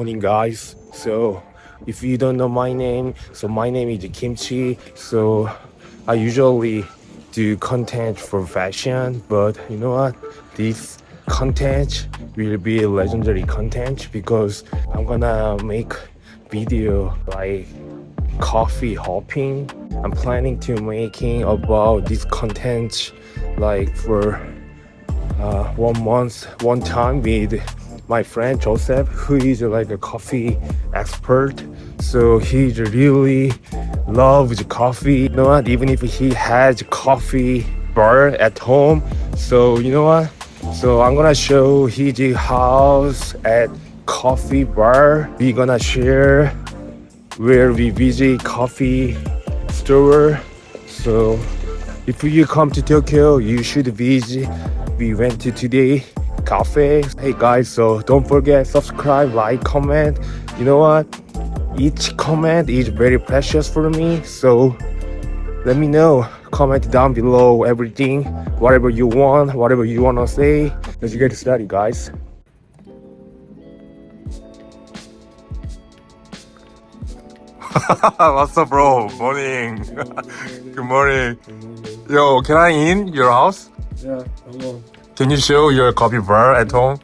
morning, guys. So if you don't know my name, so my name is Kimchi. So I usually do content for fashion, but you know what? This content will be legendary content because I'm gonna make video like coffee hopping. I'm planning to making about this content like for 1 month, one time with my friend Josef, who is like a coffee expert. So he really loves coffee. You know what? Even if he has coffee bar at home. So you know what? So I'm gonna show his house at coffee bar. We're gonna share where we visit coffee store. So if you come to Tokyo, you should visit. We went to today cafe. Hey guys, so don't forget subscribe, like, comment. You know what? Each comment is very precious for me. So let me know. Comment down below everything, whatever you wanna say. Let's get started, guys. What's up, bro? Morning. Good morning. Yo, can I in your house? Yeah, hello. Can you show your coffee bar at home?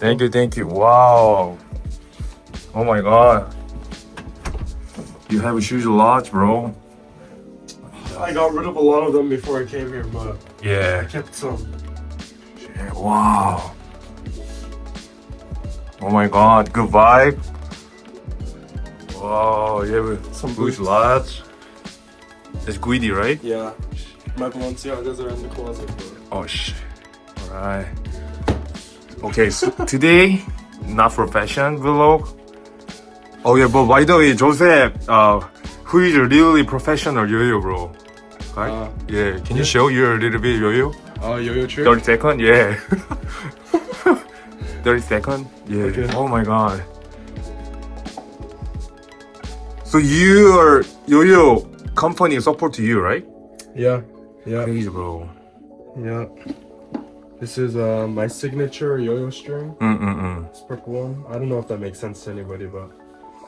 Thank you. Wow. Oh my god. You have a huge lot, bro. I got rid of a lot of them before I came here, but I Yeah. kept some. Yeah, wow. Oh my god, good vibe. Wow, you have Some huge boots. lot. It's greedy, right? Yeah, my Balenciagas are in the closet. But Oh shit. Alright. Okay, so today, not for fashion vlog. Oh yeah, but by the way, Joseph, who is a really professional yo-yo bro? Right? Yeah, can you show your little bit yo-yo? yo-yo trick. 30 seconds? Yeah. 30 seconds? Yeah. Okay. Oh my god. So your yo-yo company support to you, right? Yeah. Crazy, bro. This is my signature yo-yo string. Mm. Spark one. I don't know if that makes sense to anybody, but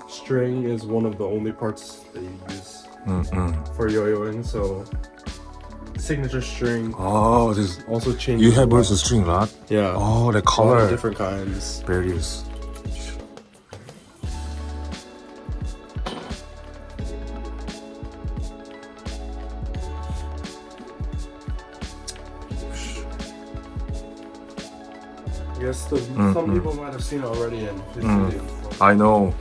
string is one of the only parts that you use for yo-yoing. So signature string Oh, this. also changes. You have a lot. also string, right? Yeah. Oh, the A lot color. of different kinds. Various. I guess some people might have seen it already in his video. I know.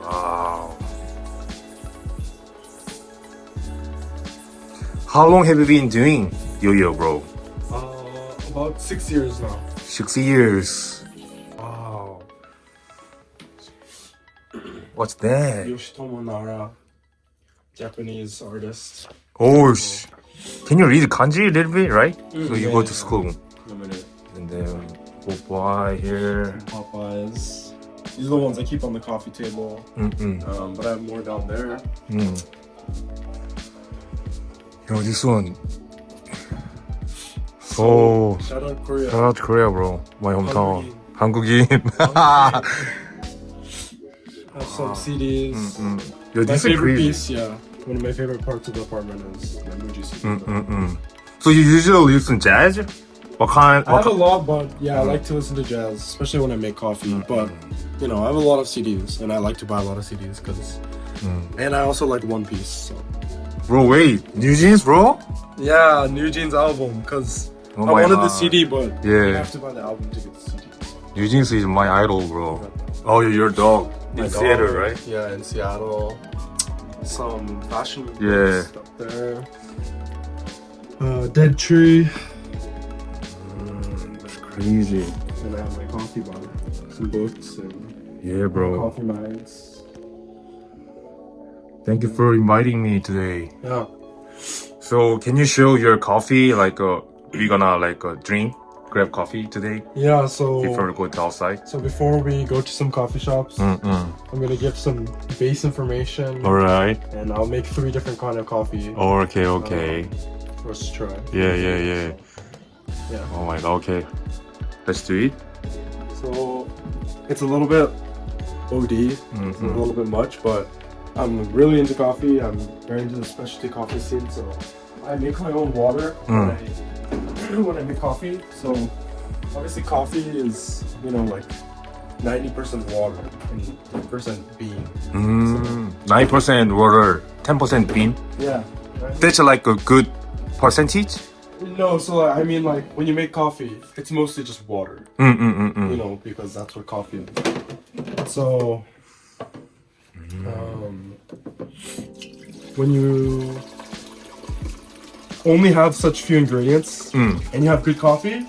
Wow. How long have you been doing yo-yo, bro? About 6 years now. 6 years. Wow. What's that? Yoshitomo Nara, Japanese artist. Oh, can you read kanji a little bit, right? So you go to yeah. school. Limited. And then Popeye here. Popeyes. These are the ones I keep on the coffee table. But I have more down there. Yo, this one. Oh, Shout out Korea. shout out to Korea, bro. My hometown. 한국인. Have some CDs. Yo, My this is favorite crazy. piece, yeah. One of my favorite parts of the apartment is the Muji CD. So you usually listen jazz? What kind? I have a lot, but yeah, I like to listen to jazz, especially when I make coffee. But you know, I have a lot of CDs, and I like to buy a lot of CDs because. And I also like One Piece. So. Bro, wait, New Jeans, bro? Yeah, New Jeans album because Oh I my wanted God. the CD, but Yeah. you have to buy the album to get the CD. New Jeans is my idol, bro. Oh, your dog. My In theater, dog, right? Yeah, in Seattle. Some fashion Yeah. stuff there. Dead Tree. That's crazy. And I have my coffee bar, some books, and Yeah, bro. coffee mags. Thank you for inviting me today. Yeah. So, can you show your coffee? Like, we gonna drink, grab coffee today Yeah, so before we go to outside. before we go to some coffee shops, I'm gonna give some base information, All right. and I'll make 3 different kind of coffee Oh, okay. for us to try. Yeah. Yeah. Oh my god. Okay. Let's do it. So it's a little bit OD, it's a little bit much, but I'm really into coffee. I'm very into the specialty coffee scene, so I make my own water when I make coffee. So obviously coffee is, like 90% water and 10% bean. 9% water, 10% bean. Yeah. Right? That's like a good percentage. No, so I mean, like when you make coffee, it's mostly just water. Because that's what coffee is. So, when you only have such few ingredients and you have good coffee,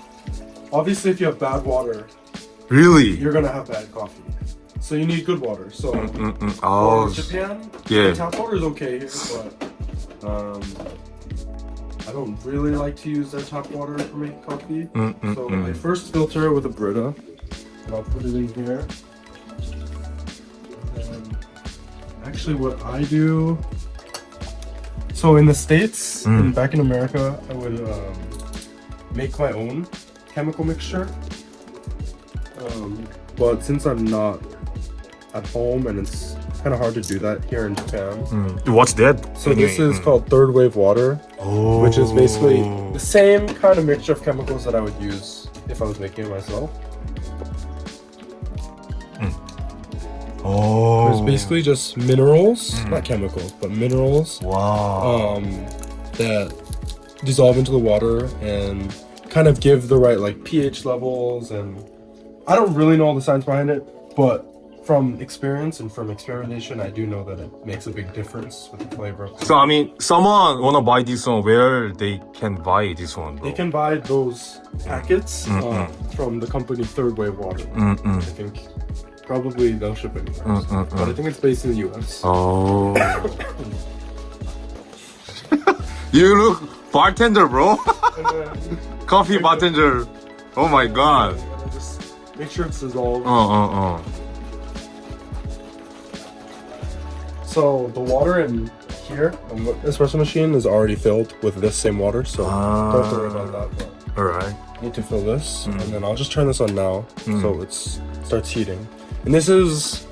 obviously, if you have bad water, Really? you're gonna have bad coffee. So you need good water. So Oh, for Japan, yeah. tap water is okay here, but I don't really like to use their tap water for making coffee. So I first filter it with a Brita, and I'll put it in here. And then, actually, what I do. So in the States, and back in America, I would make my own chemical mixture. But since I'm not at home and it's kind of hard to do that here in Japan. What's that? So this is called third wave water, which is basically the same kind of mixture of chemicals that I would use if I was making it myself. Oh. It's basically just minerals, not chemicals, but minerals. Wow. That dissolve into the water and kind of give the right pH levels, and I don't really know all the science behind it, but from experience and from experimentation, I do know that it makes a big difference with the flavor. So I mean, someone wanna buy this one, where they can buy this one? Bro? They can buy those packets from the company Third Wave Water. I think probably they'll ship anywhere. But I think it's based in the US. Oh. You look bartender, bro. Coffee bartender. Oh my god. Just make sure it's dissolved. So the water in here, the espresso machine is already filled with this same water, so don't have to worry about that. But Alright. need to fill this, and then I'll just turn this on now, so it starts heating. And this is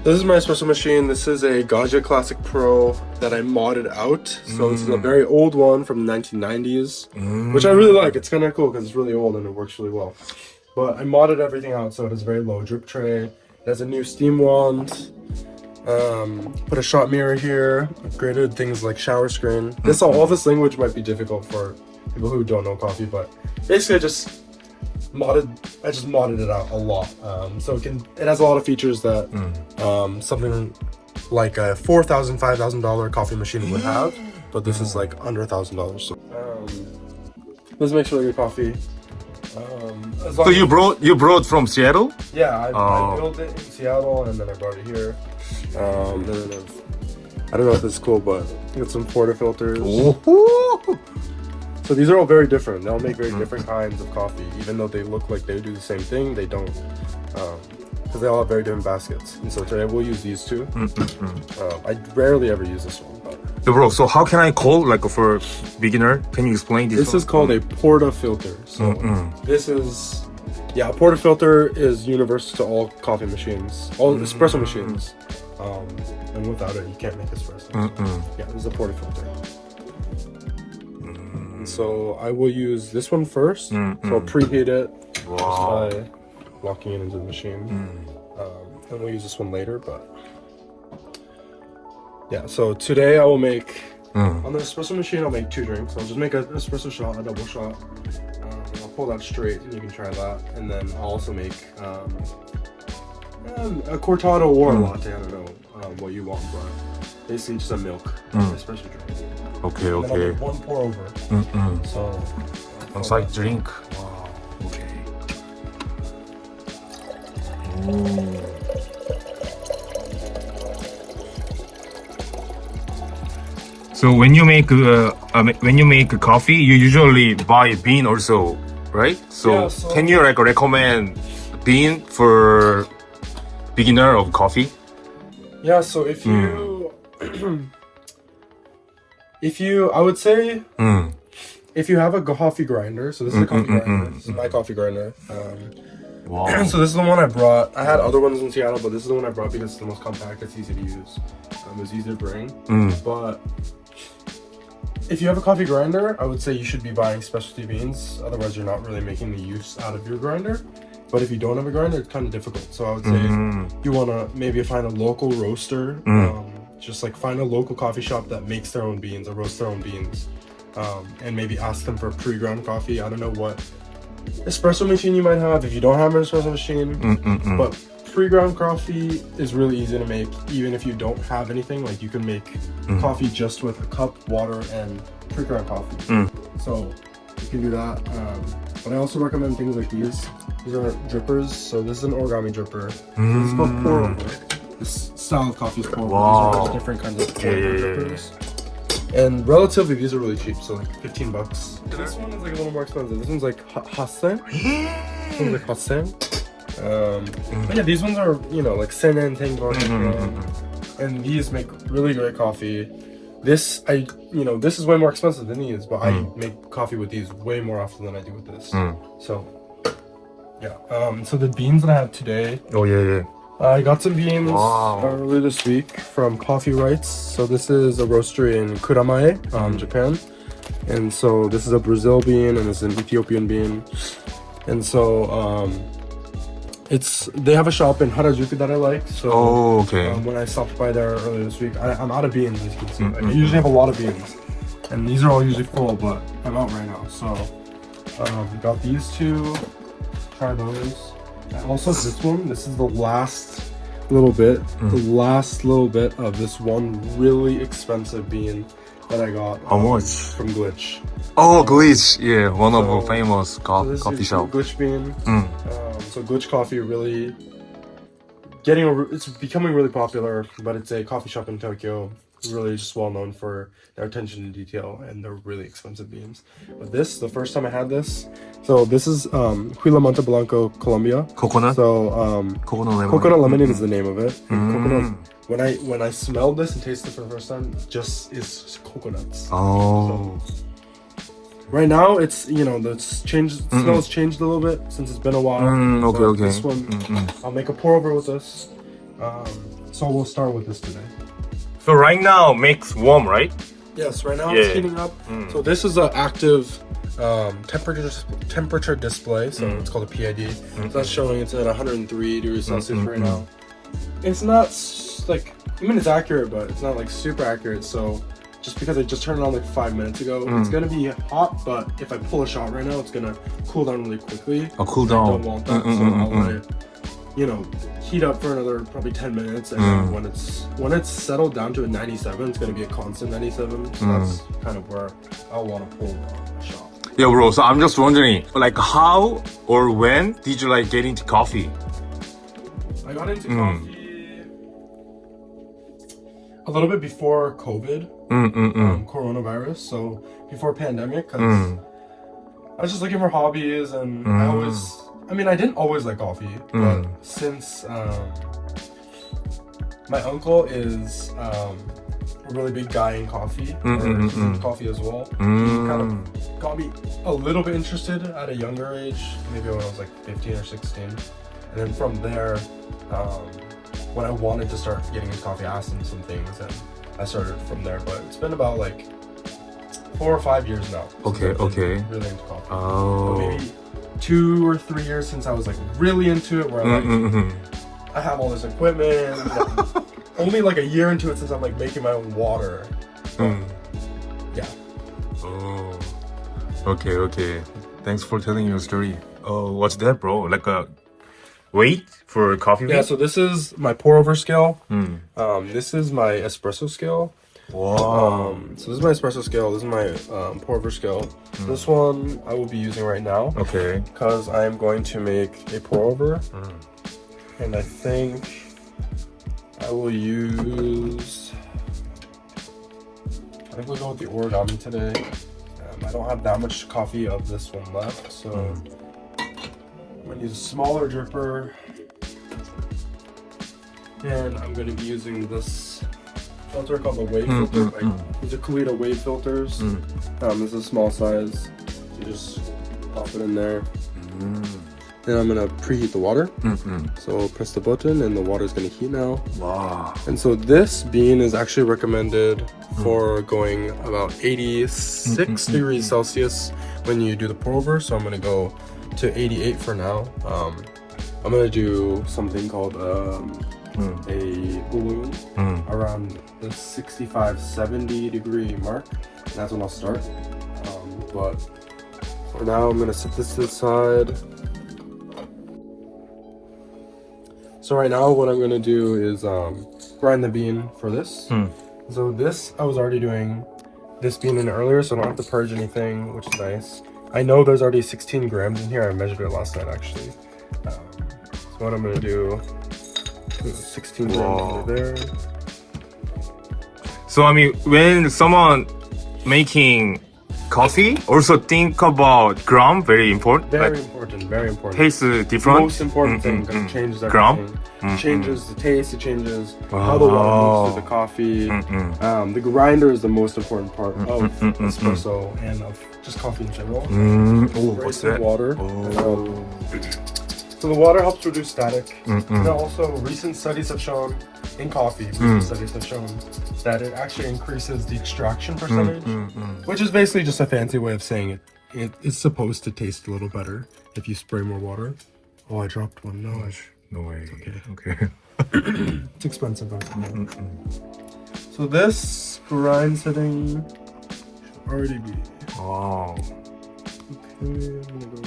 my espresso machine. This is a Gaja Classic Pro that I modded out. So this is a very old one from the 1990s, which I really like. It's kind of cool because it's really old and it works really well. But I modded everything out, so it has a very low drip tray. It has a new steam wand. Put a shot mirror here. Upgraded things like shower screen. All this language might be difficult for people who don't know coffee, but basically I just modded it out a lot. So it has a lot of features that something like a $4,000, $5,000 coffee machine would have, but this is like under $1,000. So this makes really good coffee. So you brought from Seattle? Yeah, I built it in Seattle and then I brought it here. And then I don't know if this is cool, but I got some portafilters. So these are all very different. They all make very different kinds of coffee, even though they look like they do the same thing. They don't, because they all have very different baskets. And so today we'll use these two. I rarely ever use this one. But Bro, so how can I call for beginner? Can you explain this? This is called a portafilter. So this is, a portafilter is universal to all coffee machines, all espresso machines. And without it, you can't make espresso. Yeah, this is a portafilter. So I will use this one first. So I'll preheat it just by locking it into the machine. And we'll use this one later, but yeah. So today I will make on the espresso machine. I'll make 2 drinks. I'll just make an espresso shot, a double shot. I'll pull that straight, and you can try that. And then I'll also make a cortado or a latte. I don't know what you want, but basically just a milk espresso drink. Okay. And then I'll make 1 pour over. So one side drink. Wow. Okay. So when you make a coffee, you usually buy bean also, right? So can you recommend bean for beginner of coffee? Yeah. So if you, I would say, if you have a coffee grinder, so this is a coffee grinder. This is my coffee grinder. Wow. So this is the one I brought. I had other ones in Seattle, but this is the one I brought because it's the most compact. It's easy to use. It's easy to bring. But if you have a coffee grinder, I would say you should be buying specialty beans. Otherwise, you're not really making the use out of your grinder. But if you don't have a grinder, it's kind of difficult. So I would say you want to maybe find a local roaster. Just like find a local coffee shop that makes their own beans or roasts their own beans. And maybe ask them for pre-ground coffee. I don't know what espresso machine you might have if you don't have an espresso machine. But pre-ground coffee is really easy to make even if you don't have anything. Like you can make coffee just with a cup, water, and pre-ground coffee. So you can do that. But I also recommend things like these. These are drippers. So this is an origami dripper. This is called Pourover. This style of coffee is Pourover. Wow. These are just different kinds of drippers. And relatively, these are really cheap, so like $15. This one is like a little more expensive. This one's like Hasen. This one's like Hasen. But yeah, these ones are, you know, like Senen, Tengon, and these make really great coffee. This is way more expensive than these, but I make coffee with these way more often than I do with this. So yeah. So the beans that I have today. Oh yeah. I got some beans Wow. earlier this week from Coffee Rights. So this is a roastery in Kuramae, Japan. And so this is a Brazil bean and this is an Ethiopian bean. And so they have a shop in Harajuku that I like. So Okay. when I stopped by there earlier this week, I'm out of beans, as you can see. Like, I usually have a lot of beans. And these are all usually full, but I'm out right now. So got these two. Try those. And also this one, this is the last little bit of this one really expensive bean that I got. How much? From Glitch. Oh, Glitch. Yeah, one of So- the famous So this coffee is shop. Glitch bean. So Glitch coffee really it's becoming really popular, but it's a coffee shop in Tokyo. Really just well known for their attention to detail and their really expensive beans. But this, the first time I had this, so this is Huila Monte Blanco, Colombia. Coconut? So Coconut lemon. coconut lemonade is the name of it. And coconut. When I smelled this and tasted it for the first time, just is coconuts. Oh. Right now, it's smell's changed a little bit since it's been a while. Okay, But okay. This one, I'll make a pour over with this. So we'll start with this today. So right now makes warm, right? Yes, right now Yeah. it's heating up. So this is an active temperature display. So it's called a PID. So that's showing it's at 103 degrees Celsius right now. It's not it's accurate, but it's not like super accurate. So just because I just turned it on like 5 minutes ago, it's gonna be hot. But if I pull a shot right now, it's gonna cool down really quickly. Oh, cool I down. don't want that, so I'll let it, heat up for another probably 10 minutes, and then when it's settled down to a 97, it's gonna be a constant 97. So that's kind of where I'll want to pull a shot. Yeah, bro. So I'm just wondering, like, how or when did you like get into coffee? I got into coffee a little bit before COVID, coronavirus. So before pandemic, because I was just looking for hobbies, and I didn't always like coffee, but since my uncle is a really big guy in coffee, or he's in coffee as well, he kind of got me a little bit interested at a younger age, maybe when I was like 15 or 16. And then from there, when I wanted to start getting into coffee, I asked him some things, and I started from there. But it's been about like 4 or 5 years now. Okay, since I've been okay. really into coffee. Oh. But maybe 2 or 3 years since I was like really into it, where I have all this equipment. Only like a year into it since I'm like making my own water. Yeah. Oh. Okay. Thanks for telling your story. Oh, what's that, bro? Like a weight for coffee? Yeah. So this is my pour over scale. This is my espresso scale. Wow. So this is my espresso scale. This is my pour over scale. This one I will be using right now. Okay. Because I am going to make a pour over. And I think I will use. I think we'll go with the origami today. I don't have that much coffee of this one left, so I'm gonna use a smaller dripper. And I'm gonna be using this filter called the wave filter. These are Kalita wave filters. This is a small size. You just pop it in there. then I'm gonna preheat the water. So press the button and the water is gonna heat now. Wow. And so this bean is actually recommended for going about 86 degrees Celsius when you do the pour over. So I'm gonna go to 88 for now. I'm gonna do something called a balloon around the 65-70 degree mark. And that's when I'll start. But for now, I'm gonna set this to the side. So right now, what I'm gonna do is grind the bean for this. So this, I was already doing this bean in earlier, so I don't have to purge anything, which is nice. I know there's already 16 grams in here. I measured it last night, actually. So what I'm gonna do, 16 grams over there. So I mean, when someone making coffee, also think about gram. Very important. Very important. Very important. Taste different. Most important thing, because it changes everything. Gram? It changes the taste. It changes how the water moves through the coffee. The grinder is the most important part of espresso and of just coffee in general. What's that? Water. So the water helps reduce static. And also, recent studies have shown in coffee, studies have shown that it actually increases the extraction percentage, which is basically just a fancy way of saying it is supposed to taste a little better if you spray more water. Oh, I dropped one. No, No way. Okay. It's expensive. So this grind setting should already be. Wow. Okay, I'm gonna go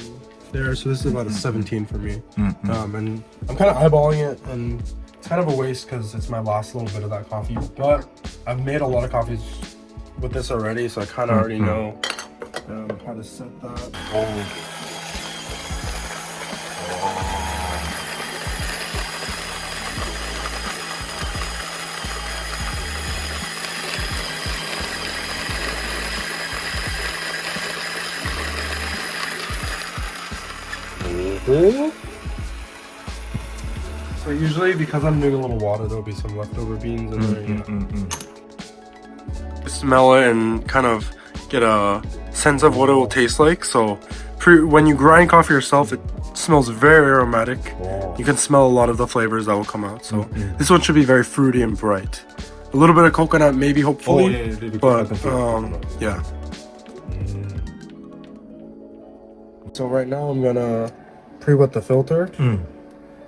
there. So this is about a 17 for me. And I'm kind of eyeballing it, and it's kind of a waste because it's my last little bit of that coffee. But I've made a lot of coffees with this already, so I kind of already know how to set that. So usually, because I'm doing a little water, there'll be some leftover beans in there. Smell it and kind of get a sense of what it will taste like. So when you grind coffee yourself, it smells very aromatic. You can smell a lot of the flavors that will come out. So this one should be very fruity and bright. A little bit of coconut, maybe, hopefully. But yeah. So right now I'm gonna pre-wet the filter.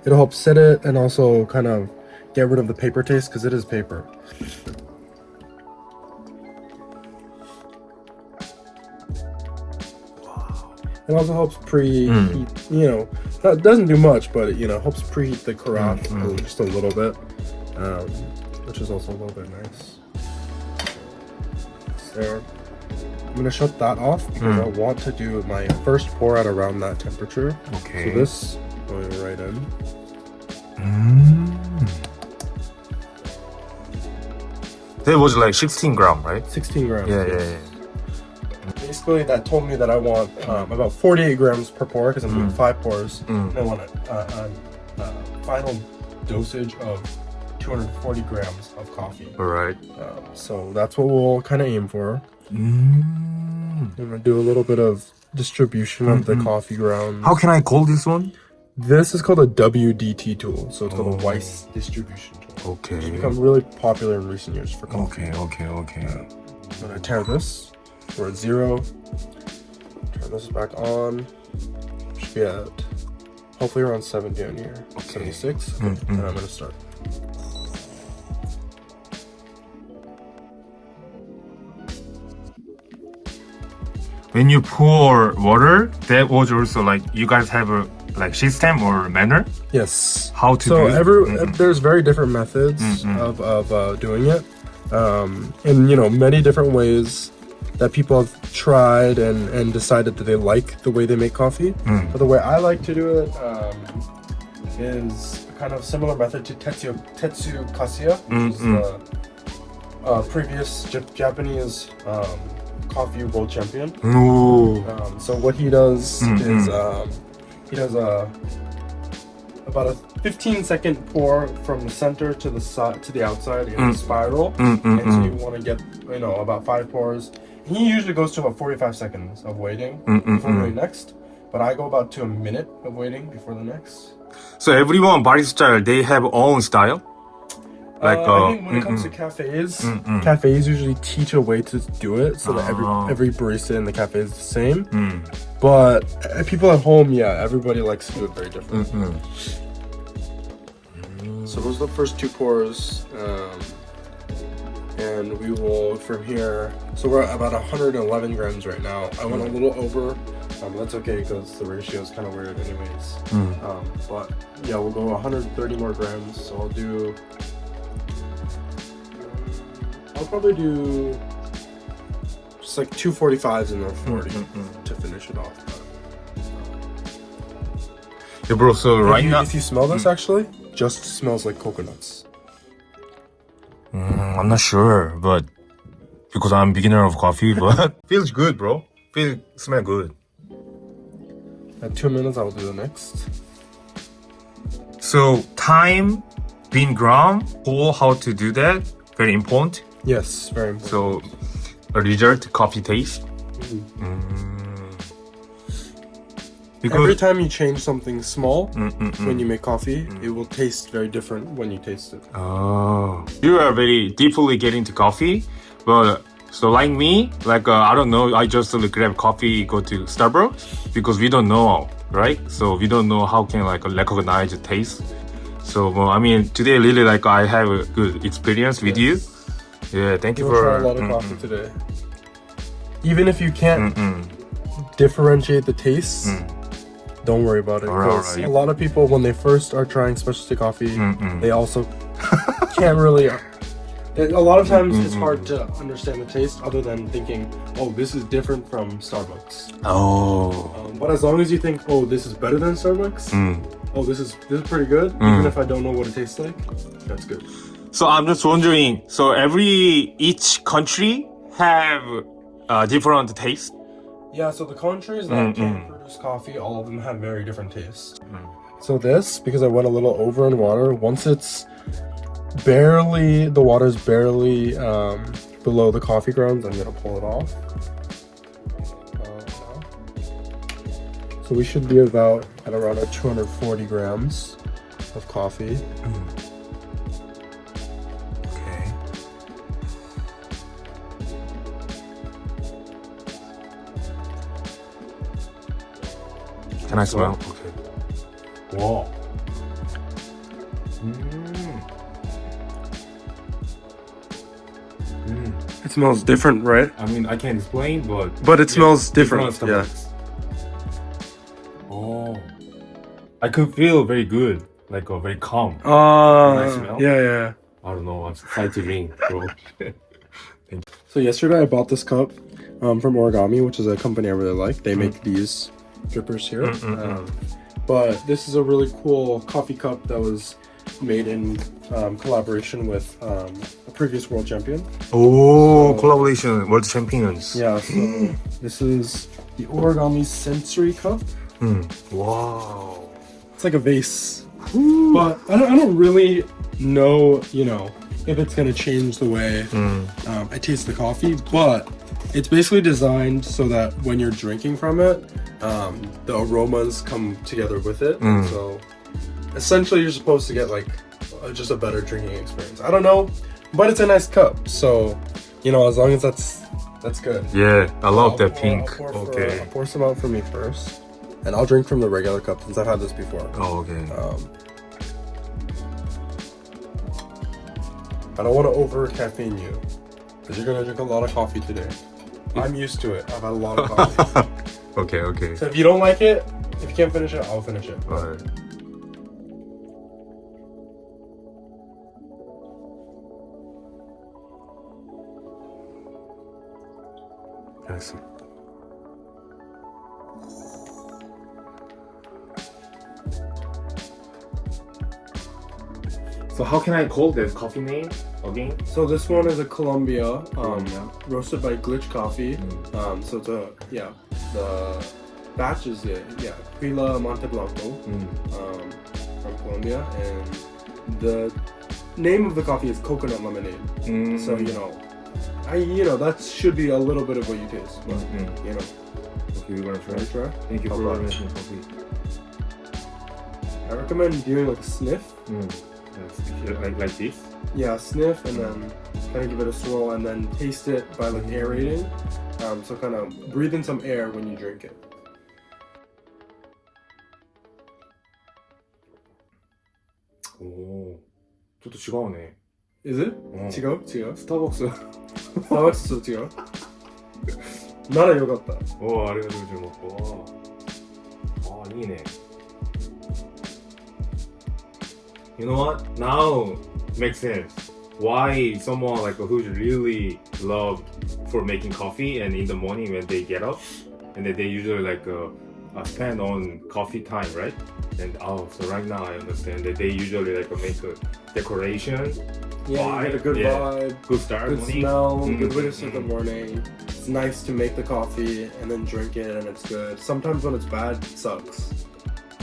It'll help set it and also kind of get rid of the paper taste, because it is paper. It also helps preheat, that doesn't do much, but it, helps preheat the carafe just a little bit, which is also a little bit nice. There. I'm gonna shut that off because I want to do my first pour at around that temperature. Okay. So this going right in. That was like 16 gram, right? 16 grams. Yeah. Basically, that told me that I want about 48 grams per pour because I'm doing 5 pours. And I want a final dosage of 240 grams of coffee. All right. So that's what we'll kind of aim for. I'm gonna do a little bit of distribution of the coffee grounds. How can I call this one? This is called a WDT tool, so it's called a Weiss distribution tool. Okay. It's become really popular in recent years for coffee. Okay. I'm gonna tear this. We're at 0. Turn this back on. Should be at hopefully around 70 on here. 76. And I'm gonna start. When you pour water, that was also like you guys have a like system or manner? Yes. How to so do it? There's very different methods of doing it, and many different ways that people have tried and decided that they like the way they make coffee. But the way I like to do it is a kind of similar method to Tetsu Kasuya, which is the previous Japanese coffee world champion. So what he does is he does about a 15-second pour from the center to the side to the outside in a spiral, and so you want to get about 5 pours. He usually goes to about 45 seconds of waiting before doing next. but I go about to a minute of waiting before the next. So everyone barista they have own style. Like I think when it comes to cafes, cafes usually teach a way to do it so that every barista in the cafe is the same. But people at home, yeah, everybody likes to do it very different. So those are the first 2 pours, and we will from here. So we're at about 111 grams right now. I went a little over. That's okay because the ratio is kind of weird, anyways. But yeah, we'll go 130 more grams. So I'll probably do just like 245s and then 40 to finish it off. Yeah, bro. So right now, If you smell this, actually, just smells like coconuts. I'm not sure, but because I'm beginner of coffee, but feels good, bro. Smell good. At 2 minutes, I'll do the next. So time, bean gram, how to do that, very important. Yes, very important. So a result, coffee taste. Every time you change something small when you make coffee, it will taste very different when you taste it. Oh, you are very deeply get into coffee, but so like me, like I don't know, I just grab coffee, go to Starbucks because we don't know, right? So we don't know how can like recognize the taste. So I mean, today really like I have a good experience with you. Yeah, thank you We'll for try a lot of coffee today. Even if you can't differentiate the tastes, don't worry about it. Because a lot of people, when they first are trying specialty coffee, they also can't really. A lot of times it's hard to understand the taste other than thinking, oh, this is different from Starbucks. Oh. But as long as you think, oh, this is better than Starbucks, oh, this is pretty good, even if I don't know what it tastes like, that's good. So I'm just wondering, so each country have different taste? Yeah, so the countries that can produce coffee, all of them have very different tastes. So this, because I went a little over in water, once it's the water's barely below the coffee grounds, I'm gonna pull it off. So we should be at around 240 grams of coffee. Okay. Can I smell? Okay. Wow. It smells different, right? I mean, I can't explain, But it smells different. Yeah. Oh. I could feel very good, like very calm. Nice smell? Yeah. I don't know, I'm excited, bro. So yesterday I bought this cup from Origami, which is a company I really like. They make these drippers here. But this is a really cool coffee cup that was made in collaboration with a previous world champion. Oh, collaboration, world champions. Yeah, so this is the Origami Sensory Cup. Wow. It's like a vase. But I don't really know, if it's gonna change the way I taste the coffee, but it's basically designed so that when you're drinking from it, the aromas come together with it. So essentially you're supposed to get like just a better drinking experience. I don't know, but it's a nice cup. So, as long as that's good. Yeah, I love that pink. I'll pour some out for me first. And I'll drink from the regular cup since I've had this before. Oh, okay. I don't want to over caffeine you, because you're gonna drink a lot of coffee today. I'm used to it. I've had a lot of coffee. Okay. So if you don't like it, if you can't finish it, I'll finish it. Alright. Yes. So how can I call this coffee name again? So this one is a Colombia, roasted by Glitch Coffee. So it's the batch is Quila Monte Blanco from Colombia, and the name of the coffee is Coconut Lemonade. So that should be a little bit of what you taste, but Okay, we're gonna try. wanna try? Thank you How for about- making coffee. I recommend doing like a sniff. Like this. Yeah, sniff and then kind of give it a swirl and then taste it by like aerating. So kind of breathe in some air when you drink it. 오, 저도 지가오네. Is it? 지금? 스타벅스. 스타벅스 지금? 나라 요 같다. 오, 아래가지고 좀 먹고. 와, 아니네. You know what? Now makes sense. Why someone like who's really loved for making coffee and in the morning when they get up and then they usually like spend on coffee time, right? And so right now I understand that they usually like make a decoration. Yeah, you get a good Yeah. vibe, Good start. good morning. smell, Mm, good way to mm, start the mm. morning. It's nice to make the coffee and then drink it and it's good. Sometimes when it's bad, it sucks.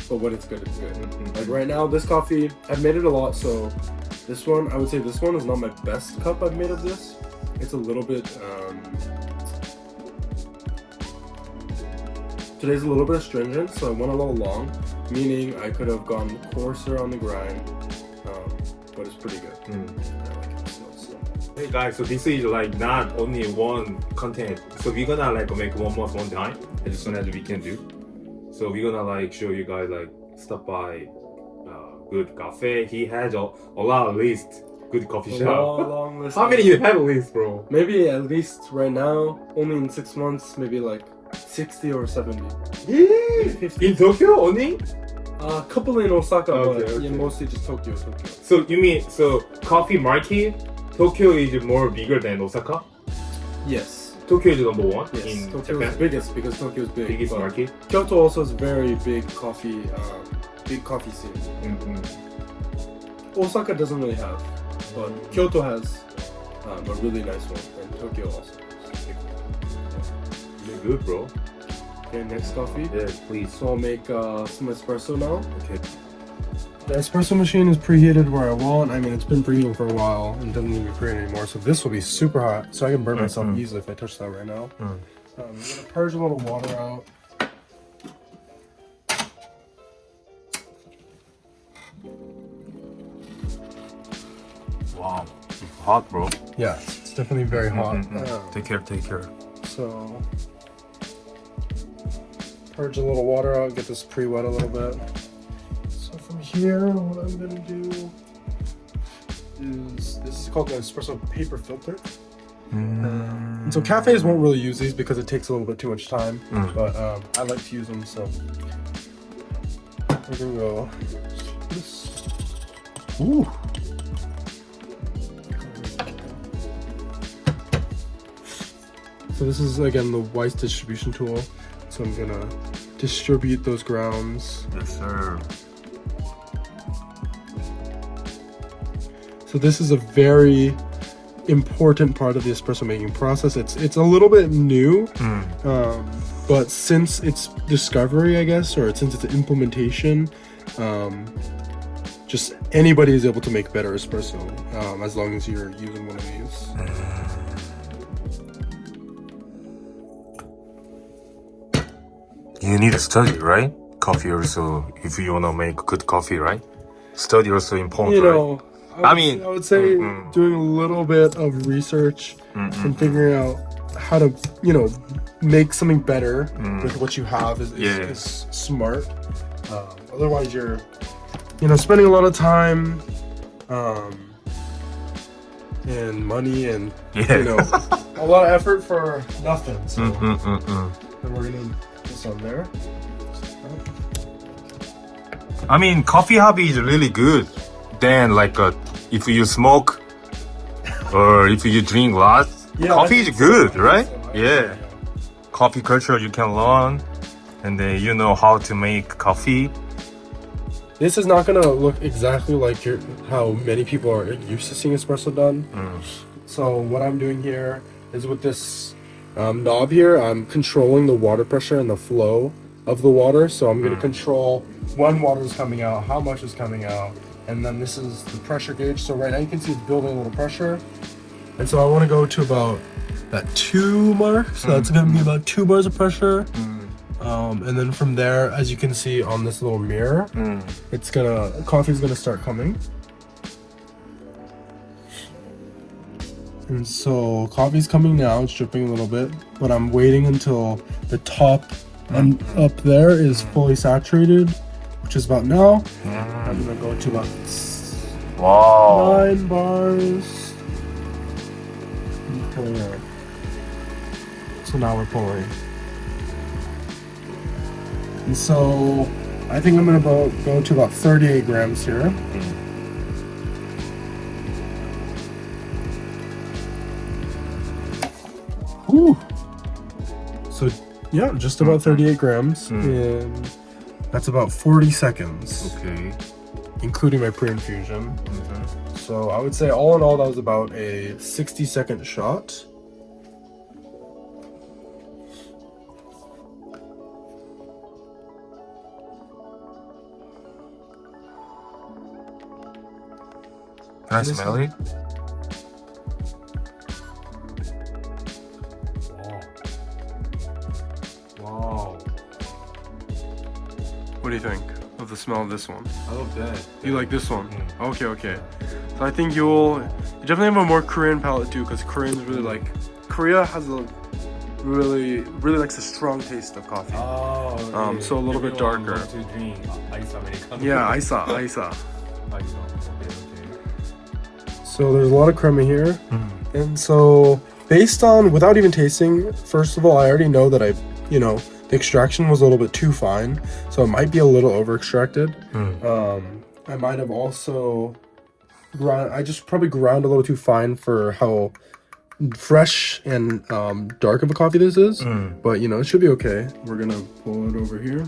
But when it's good, it's good. Mm-hmm. Like right now, this coffee, I've made it a lot, so this one, I would say this one is not my best cup I've made of this. It's a little bit, today's a little bit astringent, so I went a little long, meaning I could have gone coarser on the grind, but it's pretty good. I like it. So. Hey guys, so this is like not only one content. So we're gonna like make one more one time as soon as we can do. So we're gonna like show you guys like stop by good cafe. He has a lot of list good coffee shop. Long list. How many you have a list, bro? Maybe at least right now, only in 6 months, maybe like 60 or 70. In Tokyo only? A couple in Osaka, Okay, but okay. yeah, mostly just Tokyo. So you mean coffee market? Tokyo is more bigger than Osaka? Yes. Tokyo is number one Yes, in Tokyo is Japan. biggest because Tokyo is big. Biggest but market. Kyoto also has very big coffee scene. Osaka doesn't really have, but Kyoto has a really nice one, and Tokyo also. You're good, bro. Okay, next coffee. Yeah, please. So I'll make some espresso now. Okay. The espresso machine is preheated where I want. I mean, it's been preheating for a while and doesn't need to be preheated anymore. So this will be super hot, so I can burn myself easily if I touch that right now. I'm gonna purge a little water out. Wow. Hot, bro. Yeah, it's definitely very hot. Take care. So purge a little water out, get this pre-wet a little bit. So from here, what I'm gonna do is this is called the espresso paper filter. And so cafes won't really use these because it takes a little bit too much time, but I like to use them. So we're gonna go. This. Ooh. So this is again the Weiss distribution tool. So I'm gonna distribute those grounds. Yes, sir. So this is a very important part of the espresso making process. It's a little bit new, but since its discovery, I guess, or since its implementation, just anybody is able to make better espresso as long as you're using one of these. You need to study, right? Coffee also, if you wanna make good coffee, right? Study also important, You know, I mean, I would say doing a little bit of research and figuring out how to, make something better with what you have is smart. Otherwise, you're, spending a lot of time and money and a lot of effort for nothing. So then we're gonna put this on there. I mean, coffee hobby is really good. Then, like, if you smoke or if you drink lots, coffee is good, right? Yeah. Coffee culture you can learn, and then you know how to make coffee. This is not gonna look exactly like how many people are used to seeing espresso done. So what I'm doing here is with this knob here, I'm controlling the water pressure and the flow of the water. So I'm gonna control when water is coming out, how much is coming out, and then this is the pressure gauge. So right now you can see it's building a little pressure, And so I want to go to about that 2 mark. So that's going to be about 2 bars of pressure. And then from there, as you can see on this little mirror, coffee's gonna start coming. And so coffee's coming now, it's dripping a little bit, but I'm waiting until the top and up there is fully saturated, which is about now. I'm gonna go to about 9 bars. Okay. So now we're pulling. And so I think I'm gonna go to about 38 grams here. Ooh. So yeah, just about 38 grams, and that's about 40 seconds. Okay. Including my pre-infusion. So I would say all in all that was about a 60-second shot. Can I smell it? Wow. What do you think of the smell of this one? I love that. You like this one? Okay. So I think you definitely have a more Korean palate too, because Koreans really like, Korea has a really likes a strong taste of coffee. Oh, so a little bit darker. To drink ice Americano. Yeah, Isa. So there's a lot of crema here. And so based on, without even tasting, first of all, I already know that the extraction was a little bit too fine. So it might be a little over extracted. I might have also I just probably ground a little too fine for how fresh and dark of a coffee this is. But it should be okay. We're gonna pull it over here.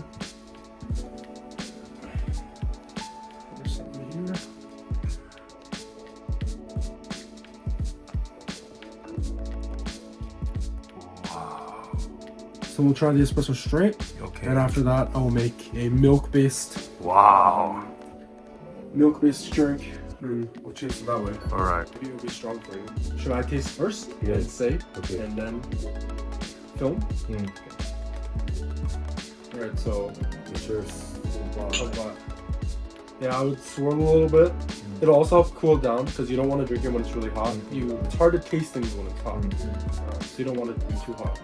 So we'll try the espresso straight. Okay. And after that, I will make a milk-based drink. We'll chase it that way. Alright. Maybe it'll be strong for you. Should I taste first? Yes. And say, Okay. and then film? Alright, so yeah, I would swirl a little bit. It'll also help cool it down because you don't want to drink it when it's really hot. It's hard to taste things when it's hot, so you don't want it to be too hot.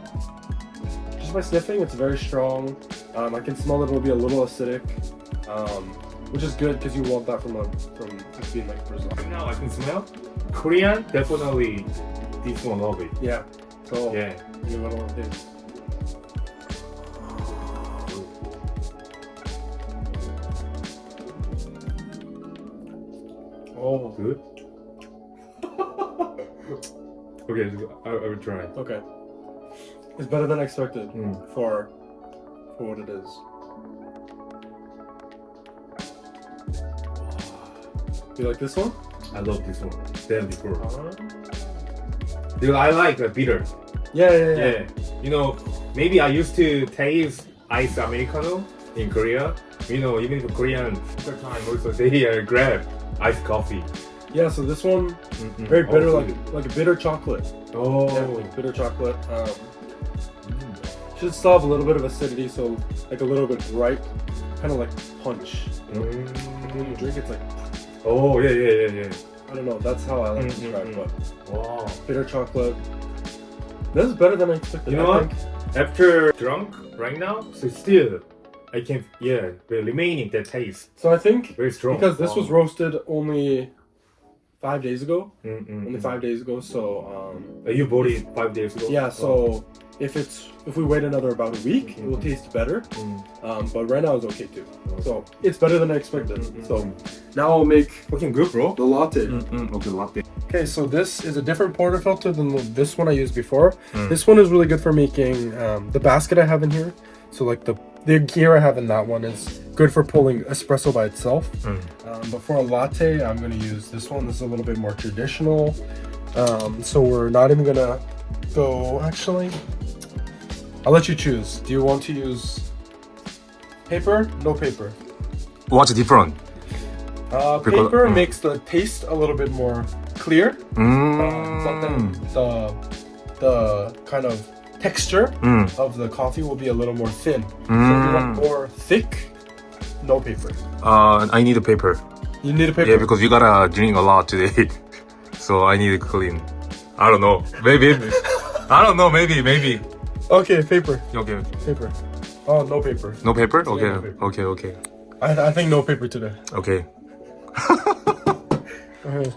Just by sniffing, it's very strong. I can smell that it'll be a little acidic, which is good because you want that from it being like Brazil. Right now I can smell Korean. Definitely this one of it. Yeah. So Yeah. you know what I want to taste. Oh, Good. Okay, I will try. okay. It's better than expected for what it is. You like this one? I love this one than before. Dude, I like the bitter. Yeah. Maybe I used to taste ice Americano in Korea. Even if Korean time also they grab iced coffee. Yeah, so this one very bitter, Oh, like a bitter chocolate. Oh, Yeah, like bitter chocolate. Should still have a little bit of acidity, so like a little bit bright, kind of like punch. When you drink, it's like, Oh, yeah. I don't know. That's how I like to describe it. But Wow. bitter chocolate. This is better than I expected. You know I what? think. After drunk right now, so still I can the remaining that taste So I think very strong. because this Wow. was roasted only 5 days ago. Mm-mm. Only 5 days ago. So You bought it 5 days ago. yeah. So if we wait another about a week, it will taste better. But right now it's okay too. So it's better than I expected. So now I'll make Looking good, bro. the latte. Okay, latte. Okay, so this is a different portafilter than this one I used before. This one is really good for making the basket I have in here. So like the gear I have in that one is good for pulling espresso by itself. But for a latte, I'm going to use this one. This is a little bit more traditional. So we're not even going to go, actually, I'll let you choose. Do you want to use paper? No paper. What's different? Paper makes the taste a little bit more clear, Mm. but then the kind of texture of the coffee will be a little more thin. So if you want more thick, no paper. I need a paper. You need a paper. Yeah, because you gotta drink a lot today. So I need to clean. I don't know. Maybe. I don't know. Maybe. Okay, paper. Okay. Paper. Oh, no paper. No paper? Okay. no paper. Okay. I think no paper today. Okay. Okay.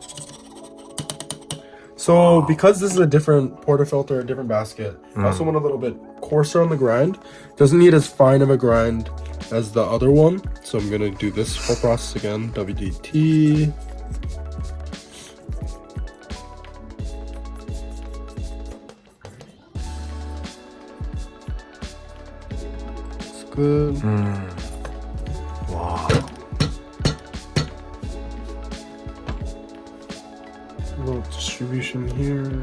So because this is a different portafilter, a different basket, I also want a little bit coarser on the grind. Doesn't need as fine of a grind as the other one. So I'm gonna do this whole process again. WDT. It's good. Wow. A little distribution here.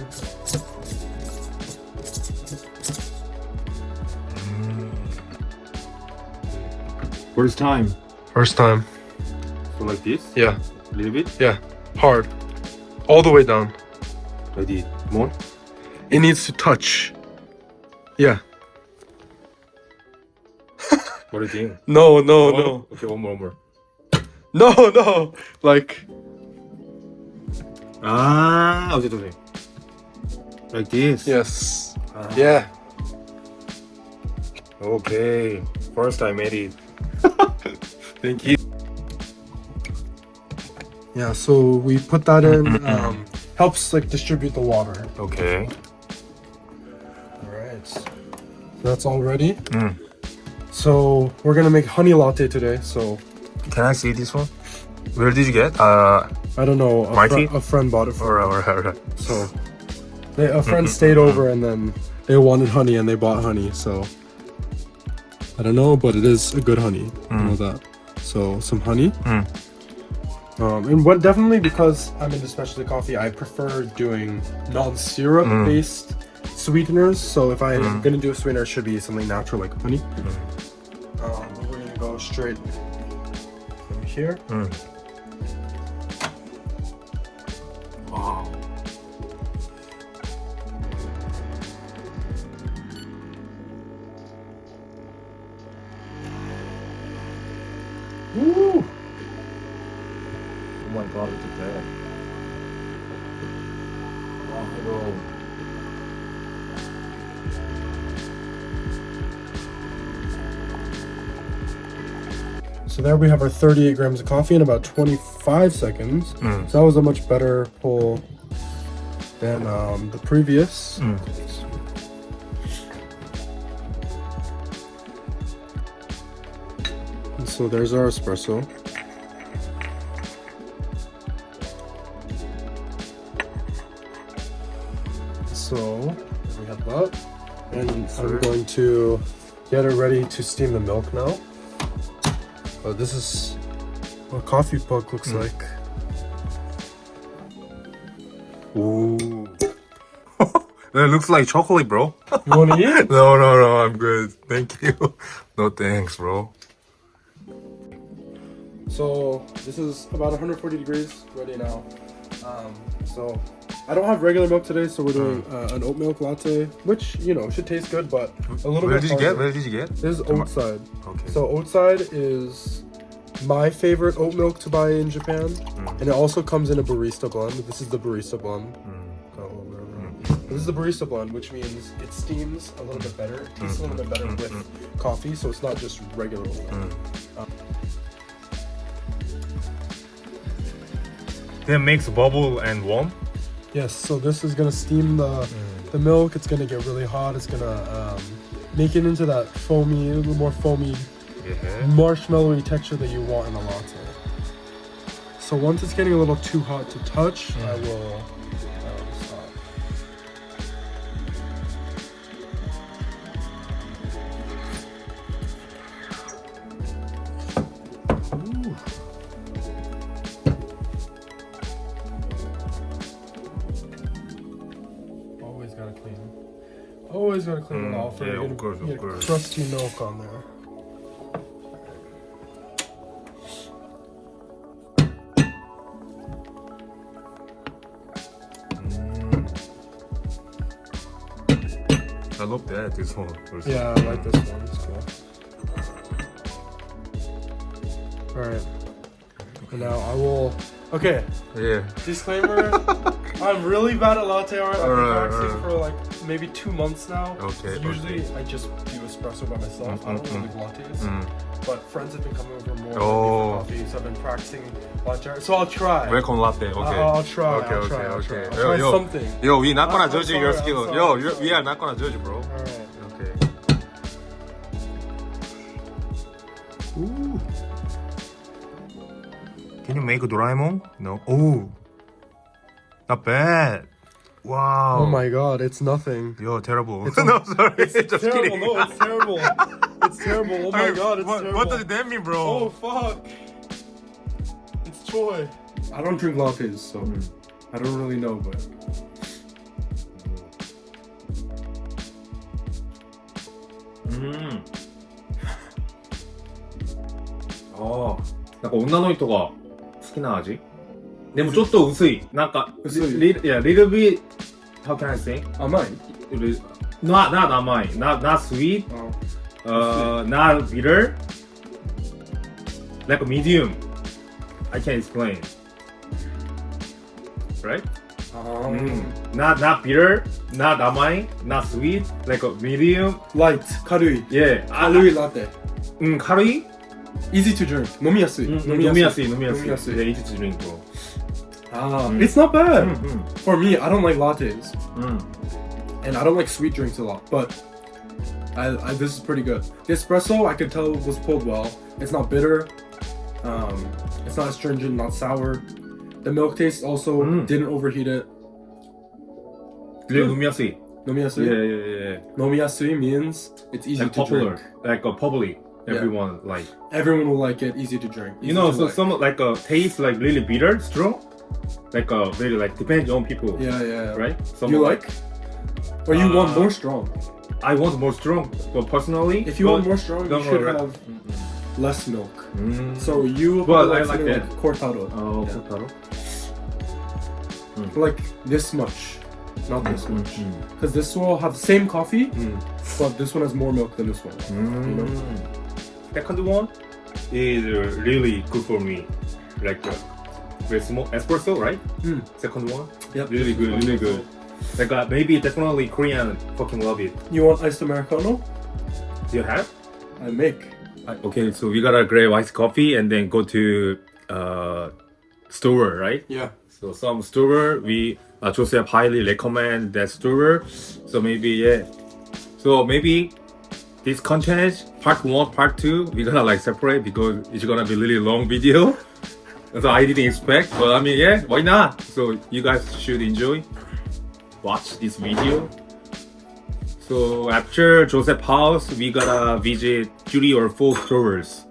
First time. First time. So like this? Yeah. A little bit? Yeah. Hard. All the way down. Ready? More? It needs to touch. Yeah. What do you think? No. Okay, one more. No. Like, Ah, okay. Like this? yes. Ah. Yeah. Okay. First time made it. Thank you. Yeah, so we put that in. Helps like distribute the water. Okay. Alright. So that's all ready. So we're gonna make honey latte today. So Can I see this one? Where did you get? I don't know. Mighty? A friend bought it for me. Alright. So a friend stayed over and then they wanted honey and they bought honey. So I don't know, but it is a good honey. I know that. So some honey. And what definitely, because I'm into specialty coffee, I prefer doing non-syrup based sweeteners. So if I'm gonna do a sweetener, it should be something natural like honey. We're gonna go straight from here. Wow. Woo! Oh my god, look at that. Wow. So there we have our 38 grams of coffee in about 25 seconds. So that was a much better pull than the previous. And so there's our espresso. So we have that. And I'm going to get it ready to steam the milk now. This is what coffee puck looks like. Ooh. That looks like chocolate, bro. You want to eat? No, I'm good. Thank you. No thanks, bro. So this is about 140 degrees ready now. So I don't have regular milk today, so we're doing an oat milk latte, which should taste good, but a little Where bit. Where did you get? This is Oatside. Okay. So Oatside is my favorite oat milk to buy in Japan, and it also comes in a barista blend. This is the barista blend. This is the barista blend, which means it steams a little bit better. It tastes a little bit better with coffee, so it's not just regular oat milk. Then makes bubble and warm. Yes, so this is gonna steam the milk. It's gonna get really hot. It's gonna make it into that foamy, a little more foamy, marshmallowy texture that you want in a latte. So once it's getting a little too hot to touch, I will stop. Ooh. Always gotta clean it off. Yeah, Or of course. Crusty milk on there. I love that. This one. Yeah, I like this one. It's cool. Alright. And now I will. Okay. Yeah. Disclaimer. I'm really bad at latte art. I've been Alright, practicing for like maybe 2 months now. Okay, Usually okay. I just do espresso by myself. I don't really do lattes. Mm. But friends have been coming over more Oh. for coffee, so I've been practicing latte art. So I'll try. Welcome latte. Okay. I'll try. Okay, I'll okay, try. I'll okay. try. I'll try something. Yo, we not gonna I'm judge your sorry, skill. I'm Yo, sorry. we are not gonna judge, bro. Alright. Okay. Ooh. Can you make a Doraemon? No. Oh. Not bad. Wow. Oh my god, it's nothing. Yo, terrible. No, sorry. It's Just terrible. kidding. No, it's terrible. It's terrible. Oh my god, it's terrible. What does that mean, bro? Oh fuck. It's Choi. I don't drink lattes, so I don't really know, butなんか女の人が好きな味でもちょっと薄い。なんか、薄い。little bit, how can I say? 甘い。 Not甘い. Not sweet. Not bitter. Like a medium. I can't explain. Right? Not bitter. Not 甘い. Not sweet. Like a medium. Light, 軽い。 Yeah. 軽いラテ。軽い Easy to drink. 飲みやすい。飲みやすい。飲みやすい。 Yeah, easy to drink. It's not bad. For me, I don't like lattes. And I don't like sweet drinks a lot, but this is pretty good. The espresso, I could tell was pulled well. It's not bitter. It's not astringent, not sour. The milk taste also didn't overheat it. 飲みやすい。飲みやすい? Yeah. 飲みやすい means it's easy Like to popular. drink. Like probably everyone like. Everyone will like it, easy to drink. You know, easy to so like. some like taste like really bitter, strong. Like really like depends on people. Yeah. Right? Some You like? Or you want more strong? I want more strong, but personally. If you want more strong, you should right. have less milk. So you But I like like something that. like cortado. Oh, Yeah. Kotaro. Like this much, not this much. Because this will have the same coffee, but this one has more milk than this one. You know? Second one is really good for me. Like very small espresso, right? Second one, Yep. really good, really good. Like maybe definitely Korean fucking love it. You want iced Americano? Do you have? I make. Okay, so we gotta grab iced coffee and then go to store, right? Yeah. So some store we Joseph highly recommend that store. So maybe So maybe this content part 1, part 2 we gonna like separate because it's gonna be really long video. So I didn't expect, but I mean why not? So you guys should enjoy. Watch this video. So after Joseph's house, we gotta visit 3 or 4 stores.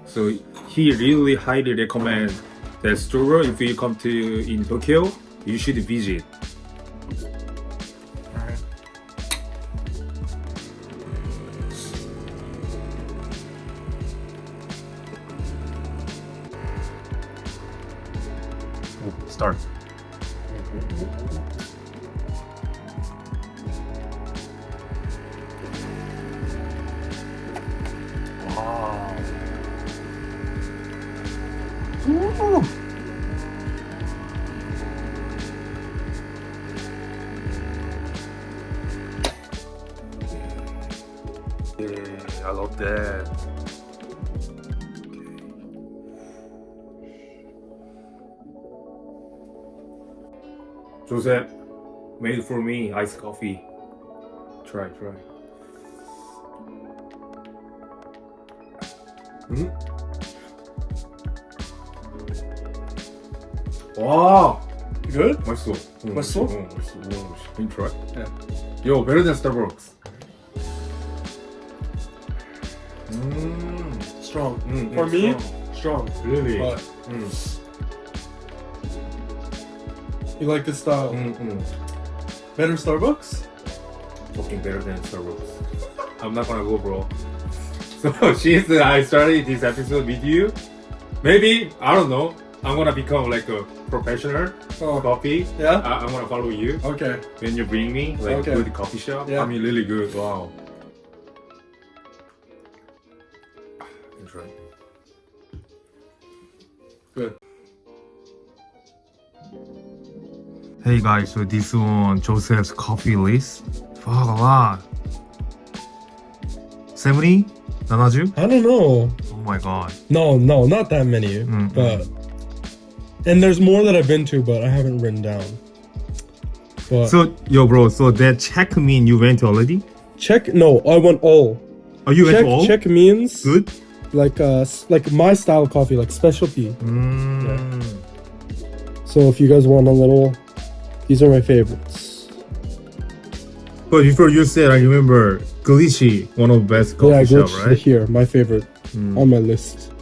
So he really highly recommend that store. If you come to in Tokyo, you should visit. Start. Yeah, I love that. Joseph made for me iced coffee. Try. Wow, Good? 맛있어. 맛있어? 맛있어. Can you try? Yeah. Yo, better than Starbucks. Strong. Mm, For it's me, strong. strong. Really? But you like this style? Better Starbucks? Fucking better than Starbucks. I'm not gonna go, bro. So since I started this episode with you, maybe I don't know. I'm gonna become like a professional Oh. coffee. Yeah? I'm gonna follow you. Okay. When you bring me like Okay. good coffee shop, Yeah. I mean really good. Wow. That's right. Good. Hey guys, so this one Joseph's coffee list. Fuck a lot. 70? 70? I don't know. Oh my god. No, not that many. But and there's more that I've been to, but I haven't written down. But So yo bro, so that check mean you went already? check. No, I want all. Oh you Check. went all? Check means Good? like my style coffee, like specialty. Mm. So if you guys want a little, these are my favorites. But before you said, I remember Glitchy, one of the best coffee Yeah, shop, glitch right? here, my favorite on my list.